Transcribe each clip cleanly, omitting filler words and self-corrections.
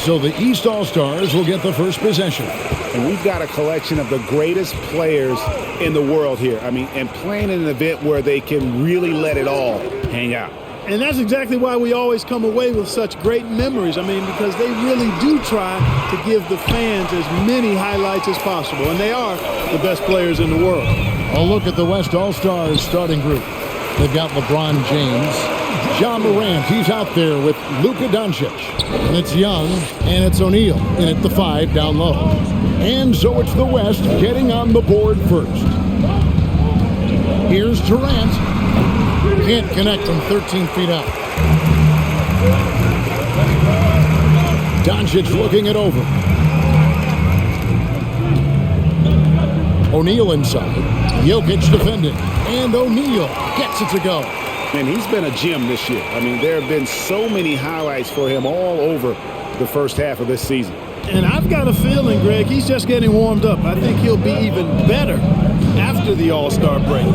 So the East All-Stars will get the first possession. And we've got a collection of the greatest players in the world here. I mean, and playing in an event where they can really let it all hang out. And that's exactly why we always come away with such great memories. I mean, because they really do try to give the fans as many highlights as possible. And they are the best players in the world. A look at the West All-Stars starting group. They've got LeBron James, John Morant. He's out there with Luka Doncic. And it's Young, and it's O'Neal in at the 5 down low. And so it's the West getting on the board first. Here's Durant. Can't connect from 13 feet out. Doncic looking it over. O'Neal inside. Jokic defending. And O'Neal gets it to go. And he's been a gem this year. I mean, there have been so many highlights for him all over the first half of this season. And I've got a feeling, Greg, he's just getting warmed up. I think he'll be even better after the All-Star break.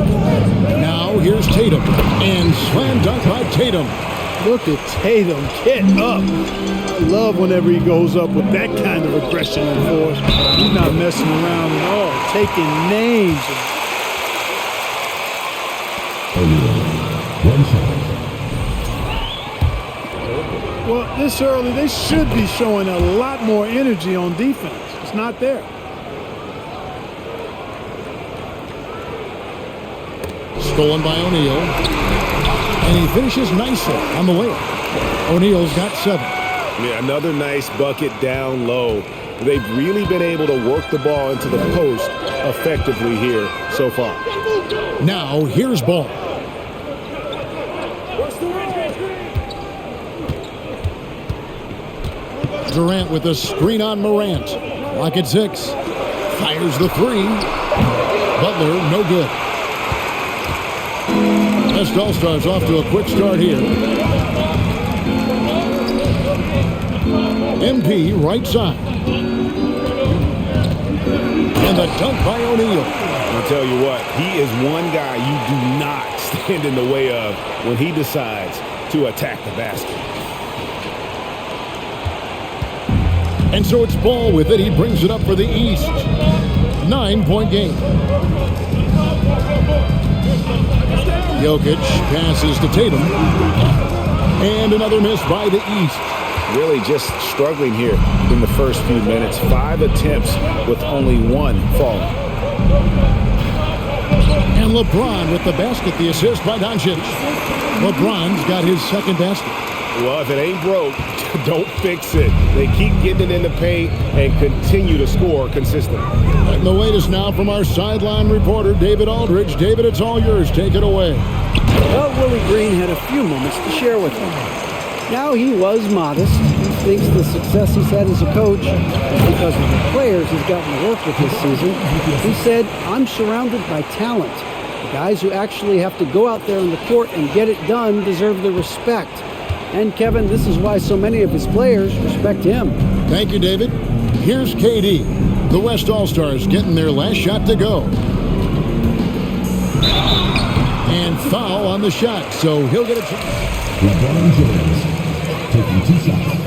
Now here's Tatum. And slam dunk by Tatum. Look at Tatum get up. I love whenever he goes up with that kind of aggression and force. He's not messing around at all, taking names. Well, this early, they should be showing a lot more energy on defense. It's not there. Stolen by O'Neal. And he finishes nicely on the layup. O'Neal's got 7. Yeah, another nice bucket down low. They've really been able to work the ball into the post effectively here so far. Now here's Ball. Durant with a screen on Morant. Lock at 6. Fires the 3. Butler, no good. West All-Stars off to a quick start here. MP right side. And the dunk by O'Neal. I'll tell you what, he is one guy you do not stand in the way of when he decides to attack the basket. And so it's Ball with it. He brings it up for the East. 9-point game. Jokic passes to Tatum. And another miss by the East. Really just struggling here in the first few minutes. 5 attempts with only 1 falling. And LeBron with the basket, the assist by Doncic. LeBron's got his second basket. Well, if it ain't broke, don't fix it. They keep getting it in the paint and continue to score consistently. And the latest now from our sideline reporter, David Aldridge. David, it's all yours. Take it away. Well, Willie Green had a few moments to share with him. Now, he was modest. He thinks the success he's had as a coach is because of the players he's gotten to work with this season. He said, I'm surrounded by talent. The guys who actually have to go out there on the court and get it done deserve the respect. And, Kevin, this is why so many of his players respect him. Thank you, David. Here's KD. The West All-Stars getting their last shot to go. And foul on the shot, so he'll get a chance. LeBron James taking 2 shots.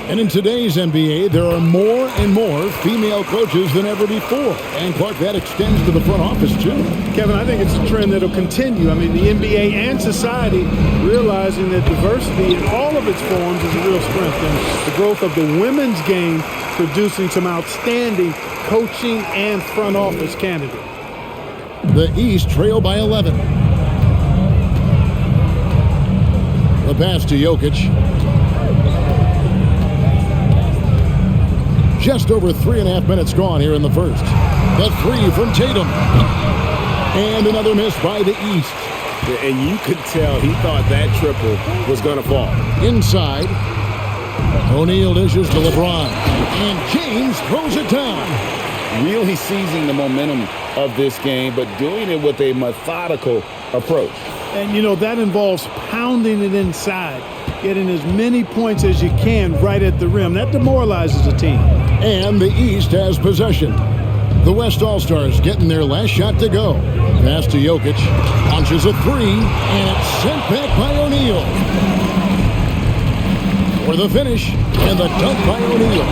And in today's NBA, there are more and more female coaches than ever before. And, Clark, that extends to the front office, too. Kevin, I think it's a trend that'll continue. I mean, the NBA and society realizing that diversity in all of its forms is a real strength. And the growth of the women's game producing some outstanding coaching and front office candidates. The East trail by 11. The pass to Jokic. Just over 3.5 minutes gone here in the first. The 3 from Tatum. And another miss by the East. And you could tell he thought that triple was going to fall. Inside. O'Neal dishes to LeBron. And James throws it down. Really seizing the momentum of this game, but doing it with a methodical approach. And, you know, that involves pounding it inside, getting as many points as you can right at the rim. That demoralizes a team. And the East has possession. The West All-Stars getting their last shot to go. Pass to Jokic. Launches a three, and it's sent back by O'Neal. For the finish, and the dunk by O'Neal.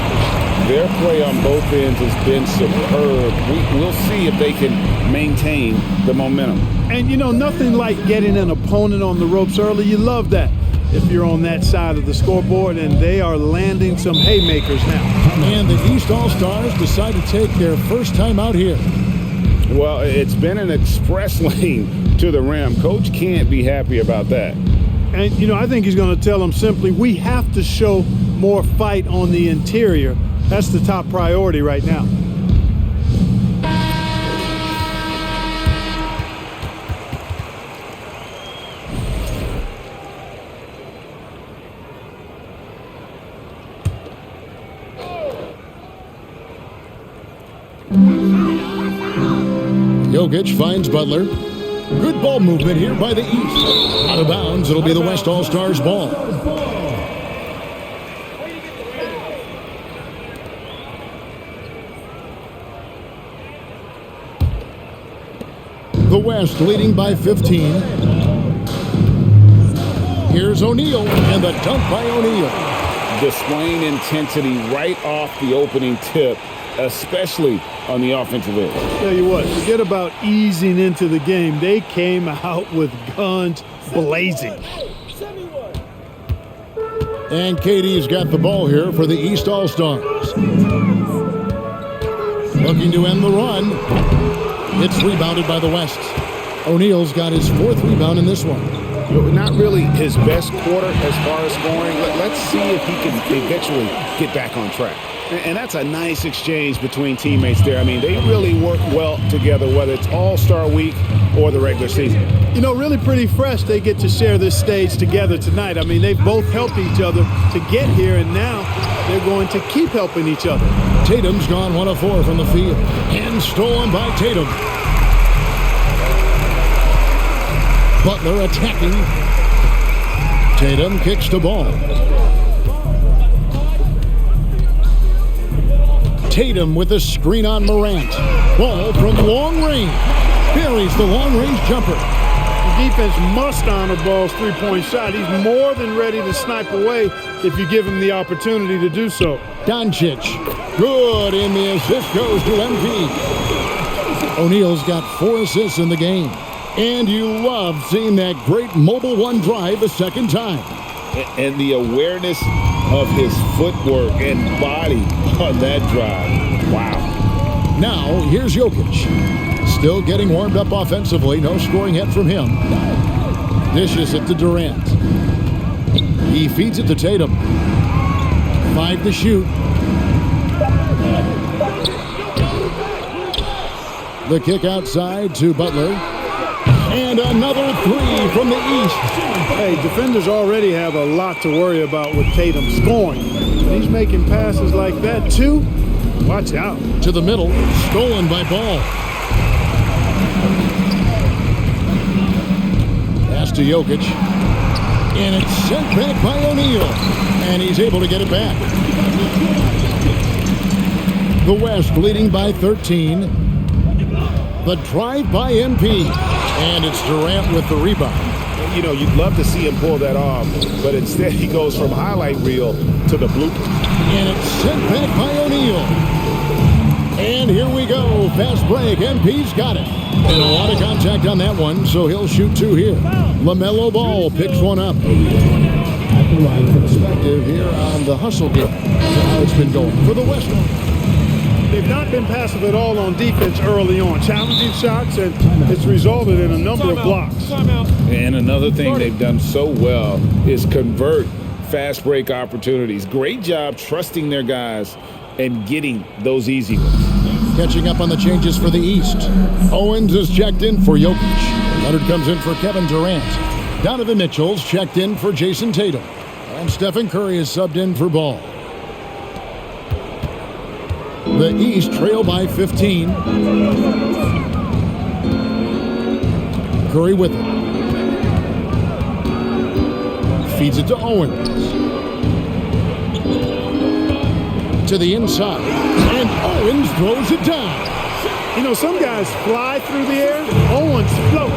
Their play on both ends has been superb. We'll see if they can maintain the momentum. And, you know, nothing like getting an opponent on the ropes early. You love that if you're on that side of the scoreboard, and they are landing some haymakers now. And the East All-Stars decide to take their first time out here. Well, it's been an express lane to the rim. Coach can't be happy about that. And, you know, I think he's going to tell them simply, we have to show more fight on the interior. That's the top priority right now. Jokic finds Butler. Good ball movement here by the East. Out of bounds, it'll be the West All-Stars ball. The West leading by 15. Here's O'Neal, and the dunk by O'Neal. Displaying intensity right off the opening tip, especially on the offensive end. Tell you what, forget about easing into the game. They came out with guns blazing. And KD's got the ball here for the East All-Stars. Looking to end the run. It's rebounded by the West. O'Neal's got his fourth rebound in this one. Not really his best quarter as far as scoring. Let's see if he can eventually get back on track. And that's a nice exchange between teammates there. I mean, they really work well together, whether it's All-Star Week or the regular season. You know, really pretty fresh they get to share this stage together tonight. I mean, they've both helped each other to get here, and now they're going to keep helping each other. Tatum's gone 1 of 4 from the field. And stolen by Tatum. Butler attacking. Tatum kicks the ball. Tatum with a screen on Morant. Ball from long range. Buries the long-range jumper. The defense must honor Ball's three-point shot. He's more than ready to snipe away if you give him the opportunity to do so. Doncic. Good, and the assist goes to MP. O'Neal's got 4 assists in the game. And you love seeing that great mobile one drive a second time. And the awareness of his footwork and body on that drive. Wow. Now, here's Jokic. Still getting warmed up offensively. No scoring hit from him. Dishes it to Durant. He feeds it to Tatum. 5 to shoot. The kick outside to Butler. And another 3 from the East. Hey, defenders already have a lot to worry about with Tatum scoring. When he's making passes like that, too, watch out. To the middle, stolen by Ball. Pass to Jokic. And it's sent back by O'Neal. And he's able to get it back. The West leading by 13. The drive by MP. And it's Durant with the rebound. You know, you'd love to see him pull that off, but instead he goes from highlight reel to the blooper. And it's sent back by O'Neal. And here we go. Fast break. MP's got it. And a lot of contact on that one, so he'll shoot 2 here. LaMelo Ball picks one up. Perspective here on the hustle game. How it's been going for the West. They've not been passive at all on defense early on. Challenging shots, and it's resulted in a number of blocks. And another thing they've done so well is convert fast break opportunities. Great job trusting their guys and getting those easy ones. Catching up on the changes for the East. Owens is checked in for Jokic. Leonard comes in for Kevin Durant. Donovan Mitchell's checked in for Jason Tatum. And Stephen Curry is subbed in for Ball. The East trail by 15. Curry with it. Feeds it to Owens. To the inside. And Owens throws it down. You know, some guys fly through the air. Owens floats.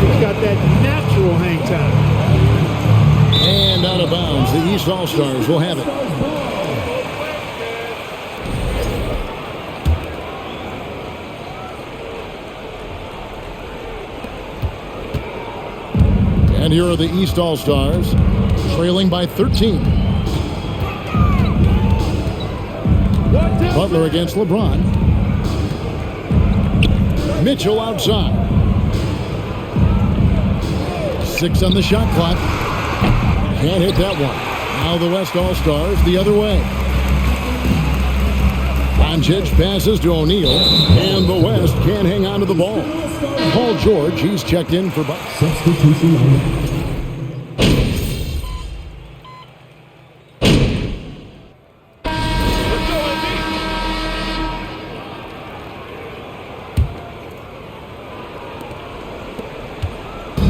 He's got that natural hang time. And out of bounds. The East All-Stars will have it. And here are the East All-Stars, trailing by 13. Butler against LeBron. Mitchell outside. 6 on the shot clock. Can't hit that one. Now the West All-Stars the other way. Doncic passes to O'Neal, and the West can't hang on to the ball. Paul George, he's checked in for Substitution on the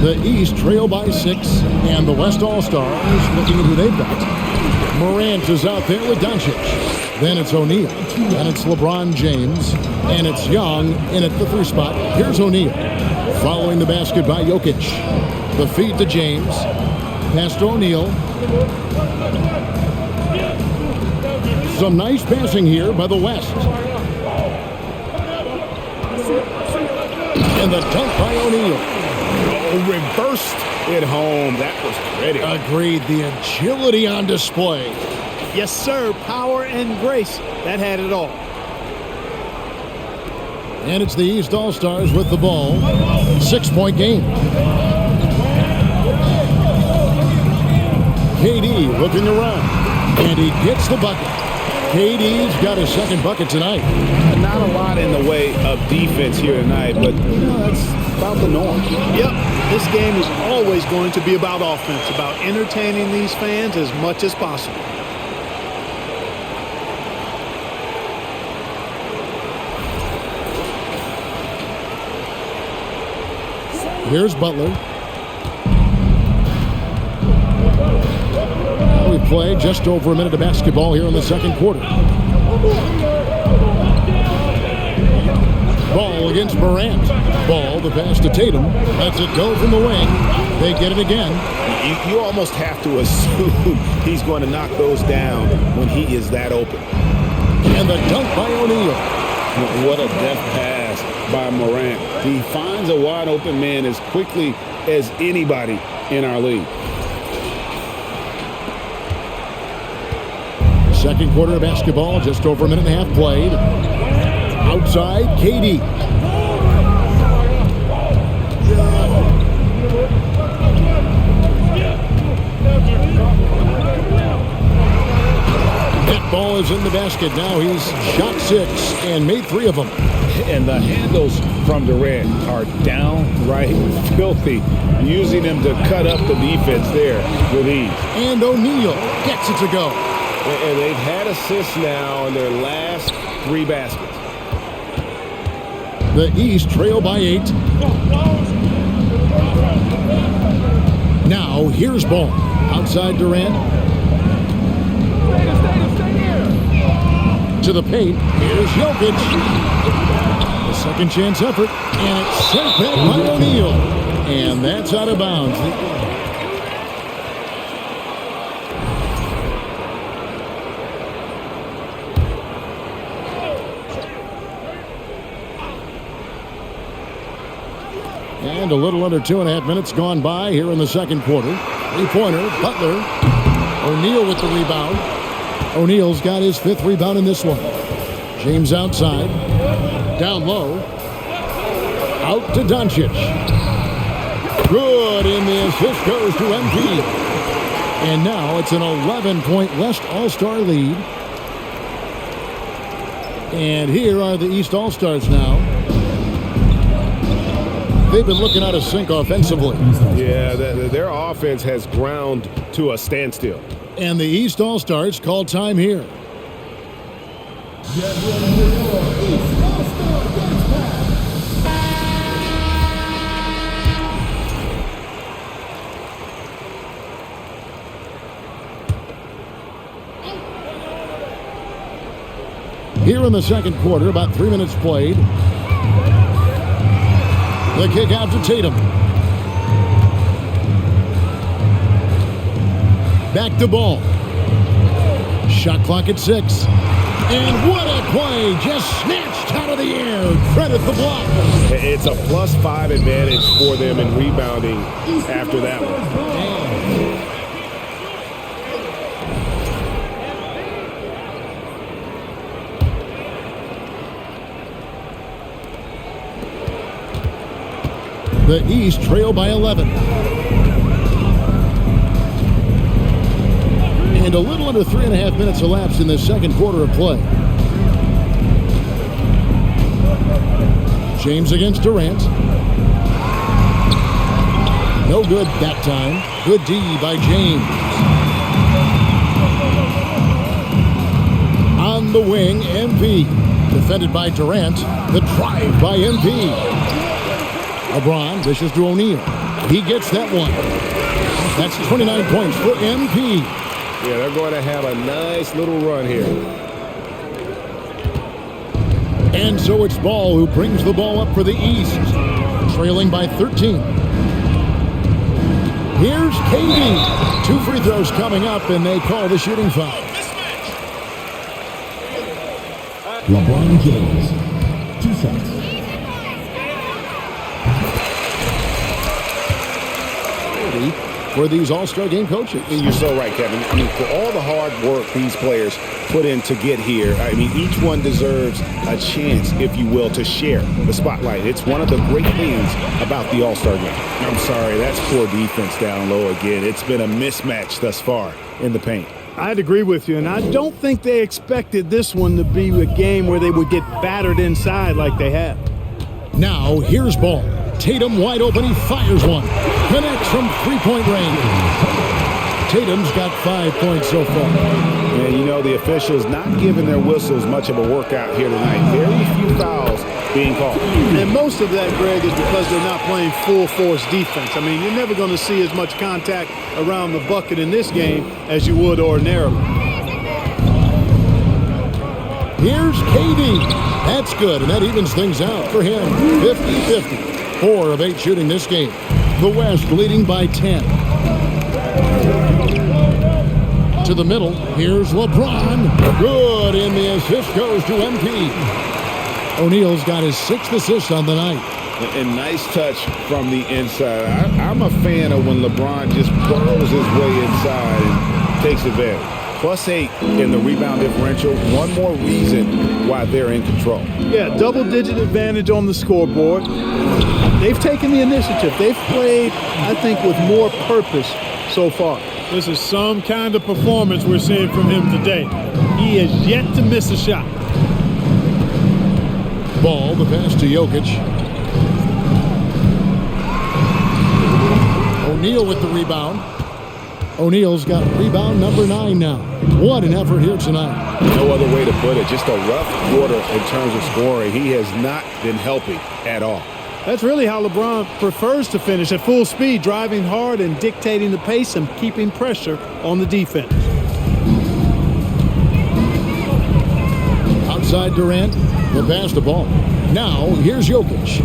The East trail by 6, and the West All-Stars looking at who they've got. Morant is out there with Doncic. Then it's O'Neal, and it's LeBron James, and it's Young in at the 3 spot. Here's O'Neal, following the basket by Jokic. The feed to James, pass to O'Neal. Some nice passing here by the West. And the dunk by O'Neal. Reversed it home. That was pretty. Agreed. The agility on display. Yes, sir. Power and grace. That had it all. And it's the East All-Stars with the ball. 6-point game. KD looking around. And he gets the bucket. KD's got his second bucket tonight. Not a lot in the way of defense here tonight, but that's about the norm. Yep. This game is always going to be about offense, about entertaining these fans as much as possible. Here's Butler. We play just over a minute of basketball here in the second quarter. Ball against Morant. Ball, the pass to Tatum. Lets it go from the wing. They get it again. You almost have to assume he's going to knock those down when he is that open. And the dunk by O'Neal. What a deft pass by Morant. He finds a wide open man as quickly as anybody in our league. Second quarter of basketball, just over a minute and a half played. Outside, KD. That ball is in the basket. Now he's shot 6 and made 3 of them. And the handles from Durant are downright filthy, using them to cut up the defense there with ease. And O'Neal gets it to go. And they've had assists now in their last 3 baskets. The East trail by 8. Now here's ball. Outside Durant. To the paint. Here's Jokic. The second chance effort. And it's sent back by O'Neal. And that's out of bounds. And a little under 2.5 minutes gone by here in the second quarter. 3-pointer, Butler. O'Neal with the rebound. O'Neal's got his 5th rebound in this one. James outside. Down low. Out to Doncic. Good, and the assist goes to MP. And now it's an 11-point West All-Star lead. And here are the East All-Stars now. They've been looking out of sync offensively. Yeah, their offense has ground to a standstill. And the East All-Stars call time here. Here in the second quarter, about 3 minutes played. The kick out to Tatum. Back to Ball. Shot clock at 6. And what a play. Just snatched out of the air. Credit the block. It's a +5 advantage for them in rebounding after that one. The East trail by 11. And a little under 3.5 minutes elapsed in the second quarter of play. James against Durant. No good that time. Good D by James. On the wing, MP. Defended by Durant. The drive by MP. LeBron dishes to O'Neal. He gets that one. That's 29 points for MP. Yeah, they're going to have a nice little run here. And so it's Ball who brings the ball up for the East, trailing by 13. Here's KD. 2 free throws coming up, and they call the shooting foul. LeBron James, 2 shots. For these All-Star Game coaches. And you're so right, Kevin. I mean, for all the hard work these players put in to get here, I mean, each one deserves a chance, if you will, to share the spotlight. It's one of the great things about the All-Star Game. I'm sorry, that's poor defense down low again. It's been a mismatch thus far in the paint. I'd agree with you, and I don't think they expected this one to be a game where they would get battered inside like they have. Now, here's Ball. Tatum wide open. He fires one. Connects from three-point range. Tatum's got 5 points so far. And, you know, the officials not giving their whistles much of a workout here tonight. Very few fouls being called. And most of that, Greg, is because they're not playing full-force defense. I mean, you're never going to see as much contact around the bucket in this game as you would ordinarily. Here's KD. That's good, and that evens things out for him. 50-50. 4 of 8 shooting this game. The West leading by 10. To the middle. Here's LeBron. Good, and the assist goes to MP. O'Neal's got his 6th assist on the night. And nice touch from the inside. I'm a fan of when LeBron just burrows his way inside and takes advantage. +8 in the rebound differential. One more reason why they're in control. Yeah, double-digit advantage on the scoreboard. They've taken the initiative. They've played, I think, with more purpose so far. This is some kind of performance we're seeing from him today. He has yet to miss a shot. Ball, the pass to Jokic. O'Neal with the rebound. O'Neal's got rebound number 9 now. What an effort here tonight. No other way to put it. Just a rough quarter in terms of scoring. He has not been helping at all. That's really how LeBron prefers to finish, at full speed, driving hard and dictating the pace and keeping pressure on the defense. Outside Durant, the pass to Ball. Now, here's Jokic.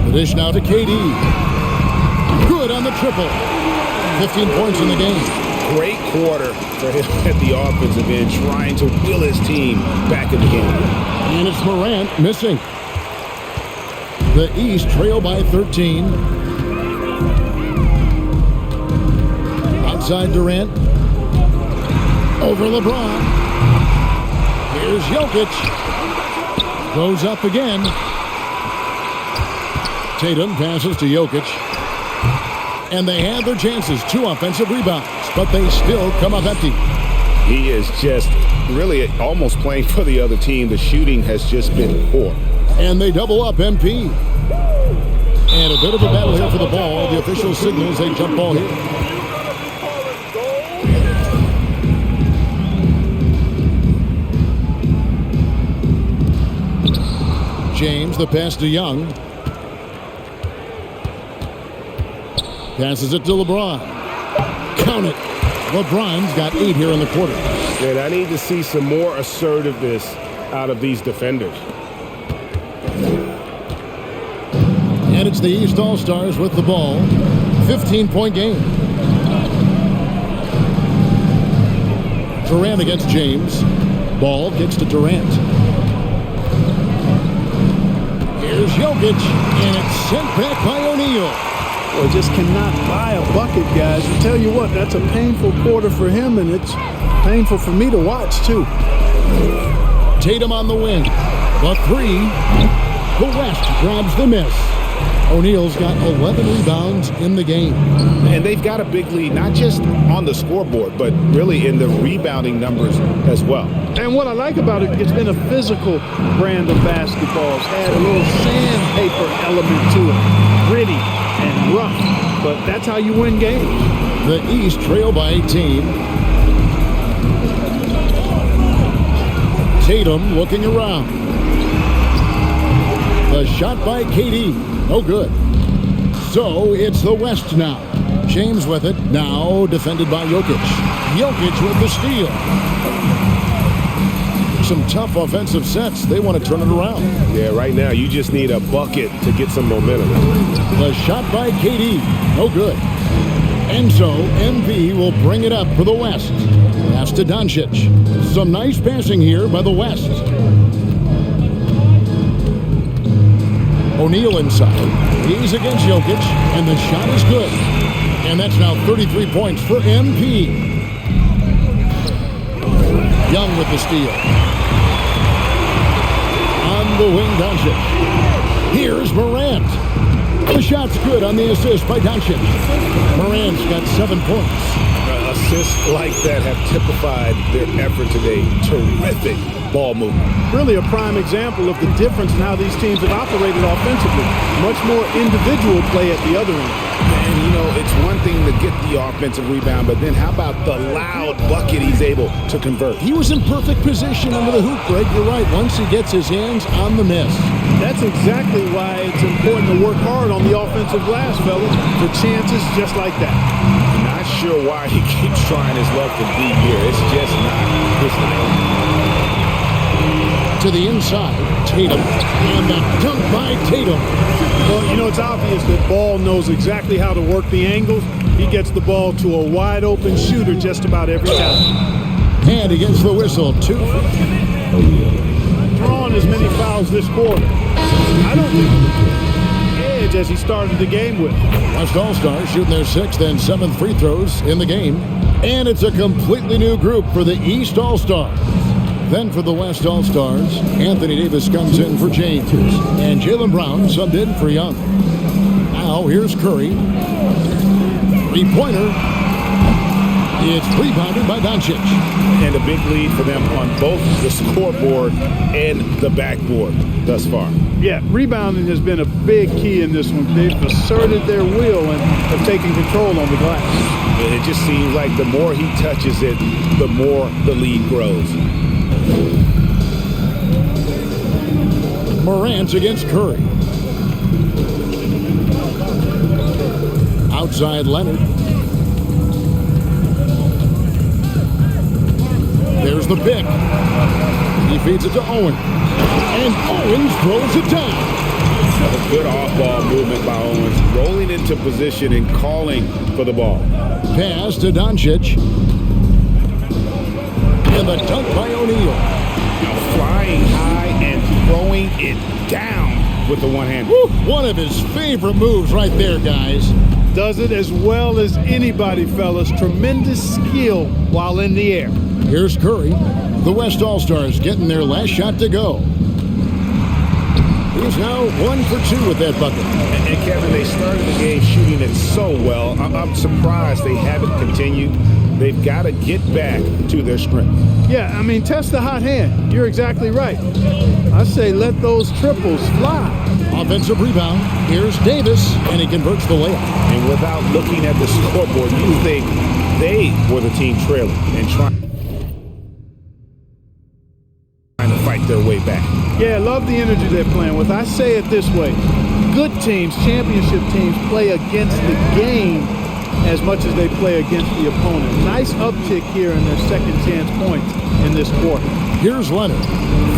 The dish now to KD. Good on the triple. 15 points in the game. Great quarter for him at the offensive end, trying to will his team back in the game. And it's Morant missing. The East trail by 13. Outside Durant. Over LeBron. Here's Jokic. Goes up again. Tatum passes to Jokic. And they have their chances. 2 offensive rebounds. But they still come up empty. He is just really almost playing for the other team. The shooting has just been poor. And they double up MP. And a bit of a battle here for the ball. The official signals a jump ball here. James, the pass to Young. Passes it to LeBron. Count it. LeBron's got 8 here in the quarter. And I need to see some more assertiveness out of these defenders. And it's the East All-Stars with the ball. 15-point game. Durant against James. Ball gets to Durant. Here's Jokic, and it's sent back by O'Neal. Well, just cannot buy a bucket, guys. I tell you what, that's a painful quarter for him, and it's painful for me to watch, too. Tatum on the wing. The three. The West grabs the miss. O'Neal's got 11 rebounds in the game. And they've got a big lead, not just on the scoreboard, but really in the rebounding numbers as well. And what I like about it, it's been a physical brand of basketball. It's had a little sandpaper element to it. Gritty and rough, but that's how you win games. The East trail by 18. Tatum looking around. The shot by KD. No good. So it's the West now. James with it. Now defended by Jokic. Jokic with the steal. Some tough offensive sets. They want to turn it around. Yeah, right now you just need a bucket to get some momentum. The shot by KD. No good. And so MV will bring it up for the West. Pass to Doncic. Some nice passing here by the West. O'Neal inside. He's against Jokic, and the shot is good. And that's now 33 points for MP. Young with the steal. On the wing, Doncic. Here's Morant. The shot's good on the assist by Doncic. Morant's got 7 points. Assists like that have typified their effort today. Terrific ball movement. Really a prime example of the difference in how these teams have operated offensively. Much more individual play at the other end. And, you know, it's one thing to get the offensive rebound, but then how about the loud bucket he's able to convert? He was in perfect position under the hoop break. You're right. Once he gets his hands on the miss. That's exactly why it's important to work hard on the offensive glass, fellas, for chances just like that. Not sure why he keeps trying his luck to be here. It's just not his night. To the inside, Tatum, and the dunk by Tatum. Well, you know, it's obvious that Ball knows exactly how to work the angles. He gets the ball to a wide-open shooter just about every time. And he gets the whistle, 2. Drawing as many fouls this quarter. I don't think edge as he started the game with. West All-Stars shooting their 6th and 7th free throws in the game. And it's a completely new group for the East All-Stars. Then for the West All-Stars, Anthony Davis comes in for James. And Jaylen Brown subbed in for Young. Now here's Curry. Three-pointer. It's rebounded by Doncic. And a big lead for them on both the scoreboard and the backboard thus far. Yeah, rebounding has been a big key in this one. They've asserted their will and have taken control on the glass. And it just seems like the more he touches it, the more the lead grows. Morant against Curry. Outside Leonard. There's the pick. He feeds it to Owens. And Owens throws it down. A good off-ball movement by Owens, rolling into position and calling for the ball. Pass to Doncic. And the dunk by O'Neal. Now flying high and throwing it down with the one hand. Woo, one of his favorite moves right there, guys. Does it as well as anybody, fellas. Tremendous skill while in the air. Here's Curry. The West All-Stars getting their last shot to go. He's now 1 for 2 with that bucket. And Kevin, they started the game shooting it so well. I'm surprised they haven't continued. They've got to get back to their strength. Yeah, I mean, test the hot hand. You're exactly right. I say let those triples fly. Offensive rebound. Here's Davis, and he converts the layup. And without looking at the scoreboard, you think they were the team trailing and trying to fight their way back. Yeah, love the energy they're playing with. I say it this way. Good teams, championship teams, play against the game as much as they play against the opponent. Nice uptick here in their second chance points in this quarter. Here's Leonard.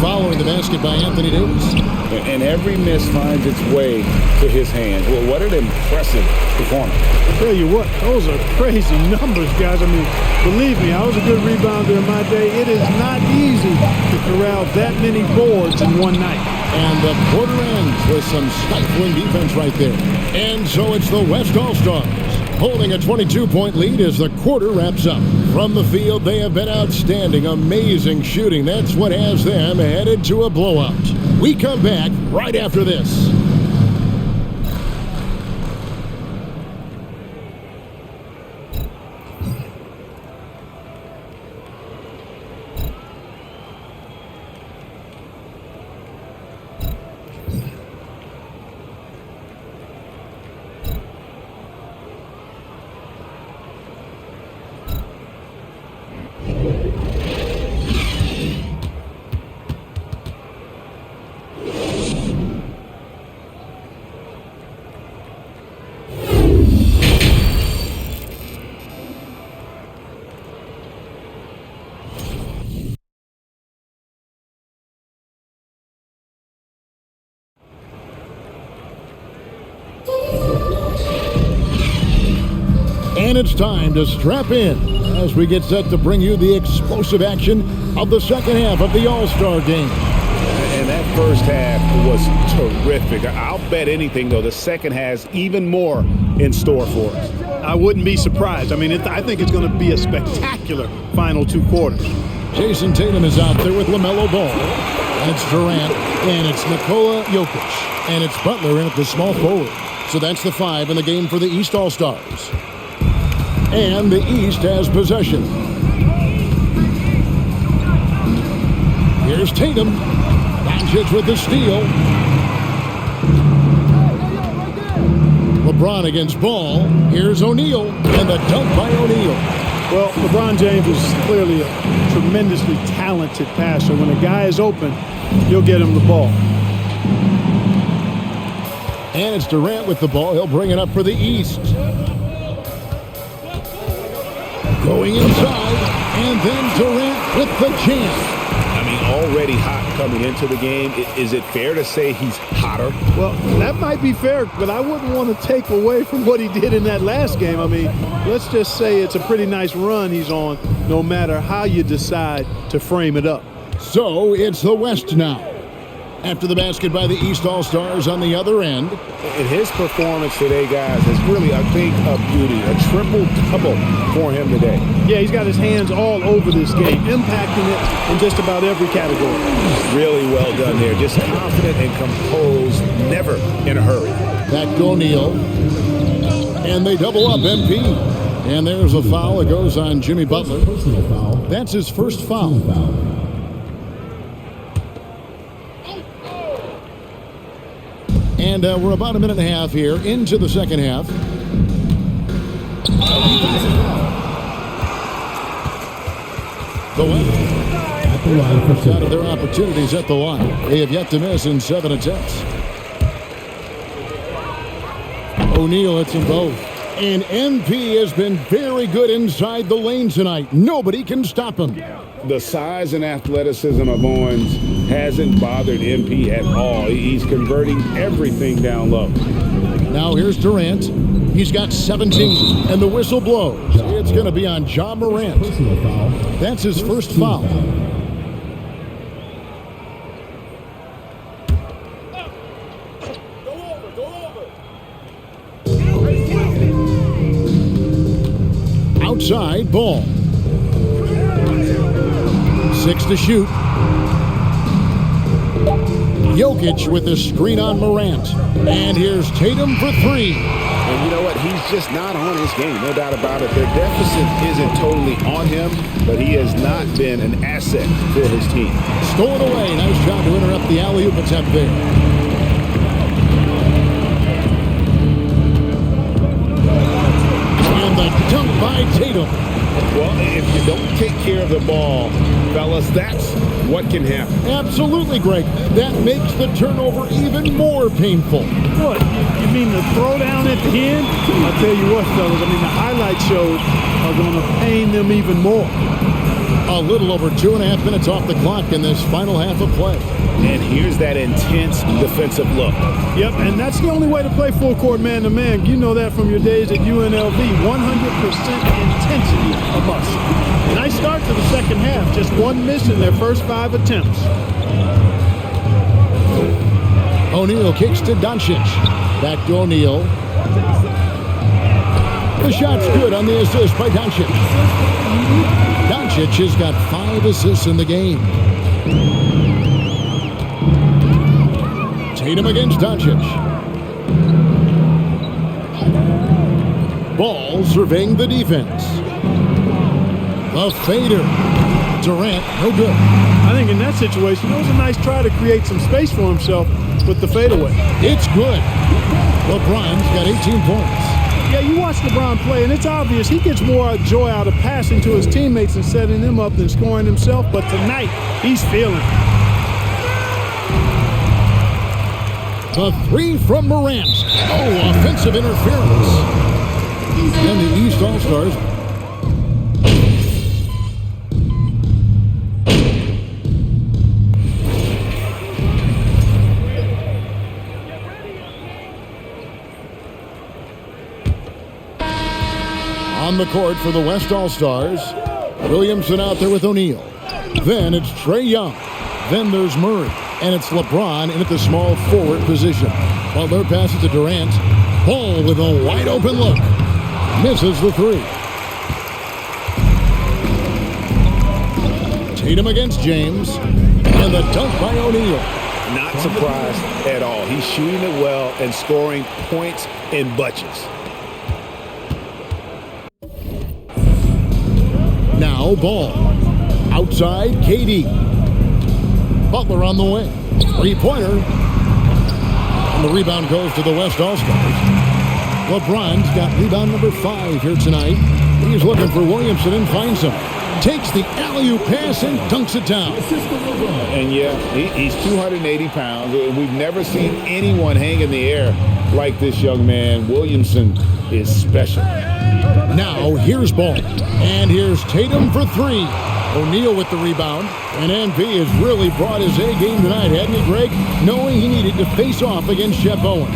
following the basket by Anthony Davis. And every miss finds its way to his hand. Well, what an impressive performance. I tell you what, those are crazy numbers, guys. I mean, believe me, I was a good rebounder in my day. It is not easy to corral that many boards in one night. And the quarter ends with some stifling defense right there. And so it's the West All-Stars holding a 22-point lead as the quarter wraps up. From the field, they have been outstanding, amazing shooting. That's what has them headed to a blowout. We come back right after this. And it's time to strap in as we get set to bring you the explosive action of the second half of the All-Star game. And that first half was terrific. I'll bet anything, though, the second has even more in store for us. I wouldn't be surprised. I mean, I think it's going to be a spectacular final two quarters. Jason Tatum is out there with LaMelo Ball. And it's Durant. And it's Nikola Jokic. And it's Butler in at the small forward. So that's the 5 in the game for the East All-Stars. And the East has possession. Here's Tatum. Doncic with the steal. LeBron against Ball. Here's O'Neal. And the dunk by O'Neal. Well, LeBron James is clearly a tremendously talented passer. When a guy is open, you'll get him the ball. And it's Durant with the ball. He'll bring it up for the East. Going inside, and then Durant with the chance. I mean, already hot coming into the game. Is it fair to say he's hotter? Well, that might be fair, but I wouldn't want to take away from what he did in that last game. I mean, let's just say it's a pretty nice run he's on, no matter how you decide to frame it up. So it's the West now. After the basket by the East All-Stars on the other end. And his performance today, guys, is really a thing of beauty. A triple-double for him today. Yeah, he's got his hands all over this game, impacting it in just about every category. Really well done there. Just confident and composed, never in a hurry. Back to O'Neal. And they double up MP. And there's a foul. It goes on Jimmy Butler. That's his first foul. And we're about a minute and a half here into the second half. The West out of their opportunities at the line. They have yet to miss in 7 attempts. O'Neal hits them both. And MP has been very good inside the lane tonight. Nobody can stop him. The size and athleticism of Owens hasn't bothered MP at all. He's converting everything down low. Now here's Durant. He's got 17, and the whistle blows. It's going to be on Ja Morant. That's his first foul. Outside, Ball. 6 to shoot. Jokic with the screen on Morant. And here's Tatum for 3. And you know what? He's just not on his game, no doubt about it. Their deficit isn't totally on him, but he has not been an asset for his team. Stolen away. Nice job to interrupt the alley-oop attempt there. And the dunk by Tatum. Well, if you don't take care of the ball, fellas, that's what can happen. Absolutely, Greg. That makes the turnover even more painful. What? You mean the throwdown at the end? I'll tell you what, fellas. I mean, the highlight shows are going to pain them even more. A little over 2.5 minutes off the clock in this final half of play. And here's that intense defensive look. Yep, and that's the only way to play full court man-to-man. You know that from your days at UNLV. 100% intensity a must. Nice start to the second half. Just one miss in their first 5 attempts. O'Neal kicks to Doncic. Back to O'Neal. The shot's good on the assist by Doncic. Doncic has got 5 assists in the game. Tatum against Doncic. Ball surveying the defense. A fader. Durant, no good. I think in that situation, it was a nice try to create some space for himself with the fadeaway. It's good. LeBron's got 18 points. Yeah, you watch LeBron play, and it's obvious he gets more joy out of passing to his teammates and setting them up than scoring himself. But tonight, he's feeling it. The 3 from Morant. Oh, offensive interference. And the East All-Stars. On the court for the West All-Stars. Williamson out there with O'Neal. Then it's Trae Young. Then there's Murray. And it's LeBron in at the small forward position. Butler passes to Durant. Ball with a wide open look. Misses the 3. Tatum against James. And the dunk by O'Neal. Not surprised at all. He's shooting it well and scoring points in bunches. Now Ball. Outside, KD. Butler on the wing. 3-pointer. And the rebound goes to the West All-Stars. LeBron's got rebound number 5 here tonight. He's looking for Williamson and finds him. Takes the alley-oop pass and dunks it down. And yeah, he's 280 pounds. We've never seen anyone hang in the air like this young man. Williamson is special. Now here's Ball. And here's Tatum for 3. O'Neal with the rebound. And MV has really brought his A game tonight, hadn't he, Greg? Knowing he needed to face off against Jeff Owens.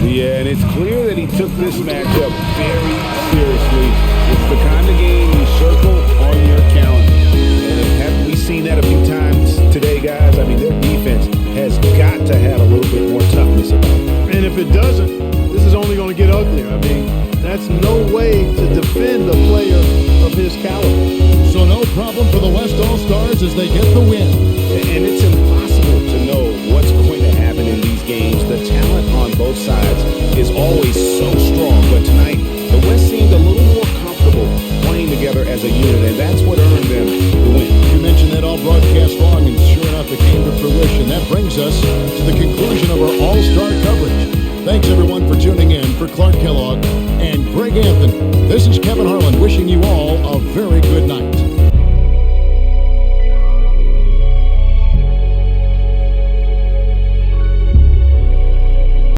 Yeah, and it's clear that he took this matchup very seriously. It's the kind of game you circle on your calendar. And haven't we seen that a few times today, guys? I mean, their defense has got to have a little bit more toughness about it. And if it doesn't, this is only going to get uglier. I mean, that's no way to defend a player of his caliber. So no problem for the West All-Stars as they get the win. And it's impossible to know what's going to happen in these games. The talent on both sides is always so strong. But tonight, the West seemed a little more comfortable playing together as a unit, and that's what earned them the win. You mentioned that all broadcast long, and sure enough, it came to fruition. That brings us to the conclusion of our All-Star coverage. Thanks, everyone, for tuning in. For Clark Kellogg and Greg Anthony, this is Kevin Harlan wishing you all a